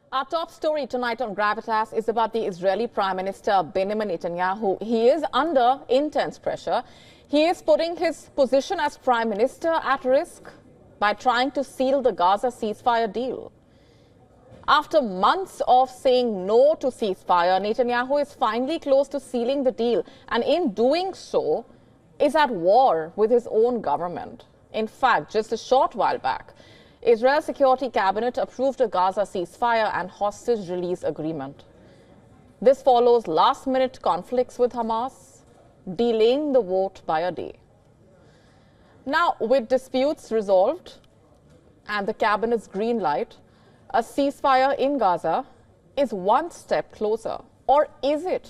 Our top story tonight on Gravitas is about the Israeli Prime Minister Benjamin Netanyahu. He is under intense pressure. He is putting his position as Prime Minister at risk by trying to seal the Gaza ceasefire deal. After months of saying no to ceasefire, Netanyahu is finally close to sealing the deal, and in doing so, is at war with his own government. In fact, just a short while back, Israel's security cabinet approved a Gaza ceasefire and hostage release agreement. This follows last-minute conflicts with Hamas, delaying the vote by a day. Now, with disputes resolved and the cabinet's green light, a ceasefire in Gaza is one step closer. Or is it?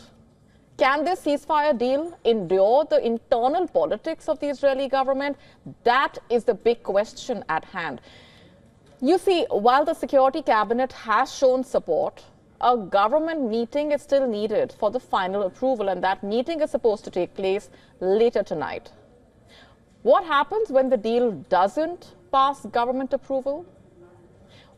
Can this ceasefire deal endure the internal politics of the Israeli government? That is the big question at hand. You see, while the security cabinet has shown support, a government meeting is still needed for the final approval, and that meeting is supposed to take place later tonight. What happens when the deal doesn't pass government approval?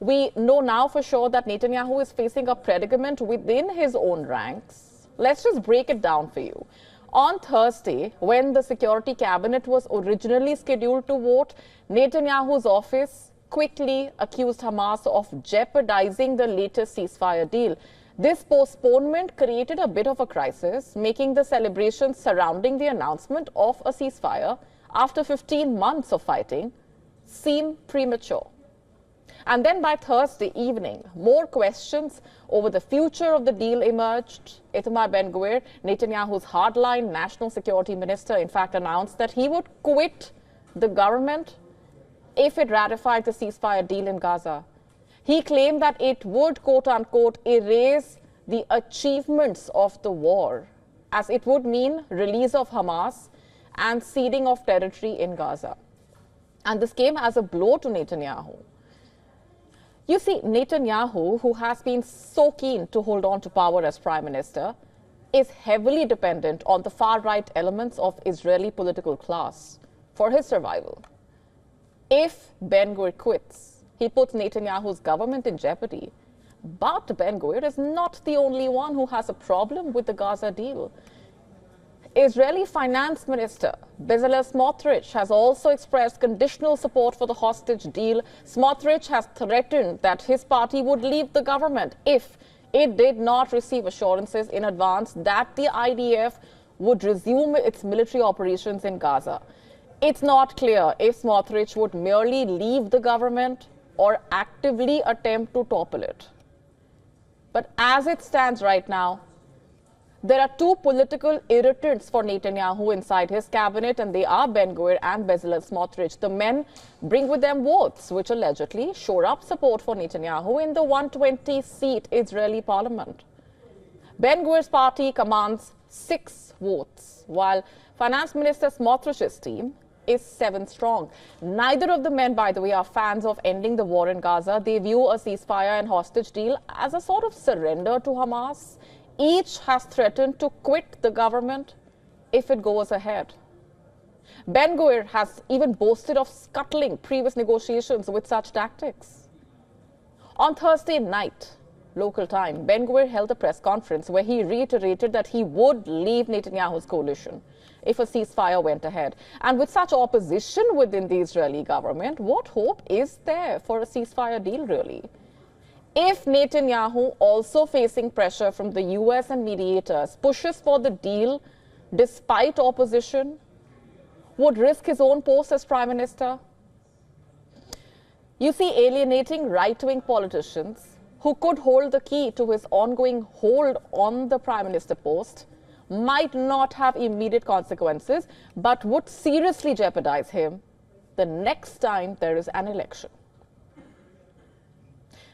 We know now for sure that Netanyahu is facing a predicament within his own ranks. Let's just break it down for you. On Thursday, when the security cabinet was originally scheduled to vote, Netanyahu's office quickly accused Hamas of jeopardizing the latest ceasefire deal. This postponement created a bit of a crisis, making the celebrations surrounding the announcement of a ceasefire after 15 months of fighting seem premature. And then by Thursday evening, more questions over the future of the deal emerged. Itamar Ben-Gvir, Netanyahu's hardline national security minister, in fact announced that he would quit the government if it ratified the ceasefire deal in Gaza. He claimed that it would, quote-unquote, erase the achievements of the war, as it would mean release of Hamas and ceding of territory in Gaza. And this came as a blow to Netanyahu. You see, Netanyahu, who has been so keen to hold on to power as prime minister, is heavily dependent on the far-right elements of Israeli political class for his survival. If Ben-Gvir quits, he puts Netanyahu's government in jeopardy. But Ben-Gvir is not the only one who has a problem with the Gaza deal. Israeli Finance Minister Bezalel Smotrich has also expressed conditional support for the hostage deal. Smotrich has threatened that his party would leave the government if it did not receive assurances in advance that the IDF would resume its military operations in Gaza. It's not clear if Smotrich would merely leave the government or actively attempt to topple it. But as it stands right now, there are two political irritants for Netanyahu inside his cabinet, and they are Ben-Gvir and Bezalel Smotrich. The men bring with them votes which allegedly shore up support for Netanyahu in the 120-seat Israeli parliament. Ben-Gvir's party commands 6 votes, while Finance Minister Smotrich's team is 7 strong. Neither of the men, by the way, are fans of ending the war in Gaza. They view a ceasefire and hostage deal as a sort of surrender to Hamas. Each has threatened to quit the government if it goes ahead. Ben-Gvir has even boasted of scuttling previous negotiations with such tactics. On Thursday night, local time, Ben-Gvir held a press conference where he reiterated that he would leave Netanyahu's coalition if a ceasefire went ahead. And with such opposition within the Israeli government, what hope is there for a ceasefire deal, really? If Netanyahu, also facing pressure from the US and mediators, pushes for the deal despite opposition, would risk his own post as prime minister? You see, alienating right-wing politicians who could hold the key to his ongoing hold on the prime minister post might not have immediate consequences, but would seriously jeopardize him the next time there is an election.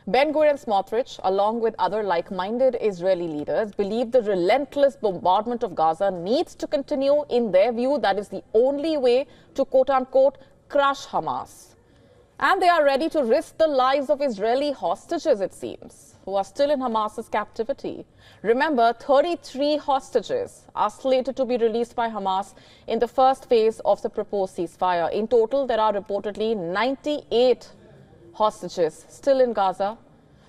Ben-Gvir and Smotrich, along with other like-minded Israeli leaders, believe the relentless bombardment of Gaza needs to continue. In their view, that is the only way to, quote-unquote, crush Hamas. And they are ready to risk the lives of Israeli hostages, it seems, who are still in Hamas's captivity. Remember, 33 hostages are slated to be released by Hamas in the first phase of the proposed ceasefire. In total, there are reportedly 98 hostages still in Gaza.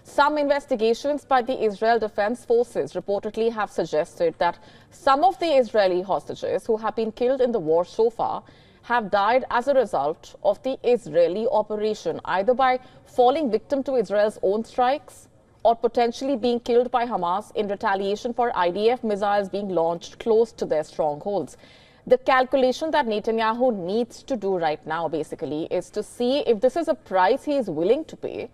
Some investigations by the Israel Defense Forces reportedly have suggested that some of the Israeli hostages who have been killed in the war so far have died as a result of the Israeli operation, either by falling victim to Israel's own strikes or potentially being killed by Hamas in retaliation for IDF missiles being launched close to their strongholds. The calculation that Netanyahu needs to do right now, basically, is to see if this is a price he is willing to pay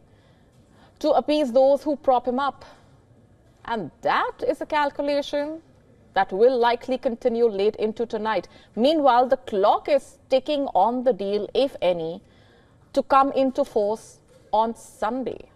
to appease those who prop him up. And that is a calculation that will likely continue late into tonight. Meanwhile, the clock is ticking on the deal, if any, to come into force on Sunday.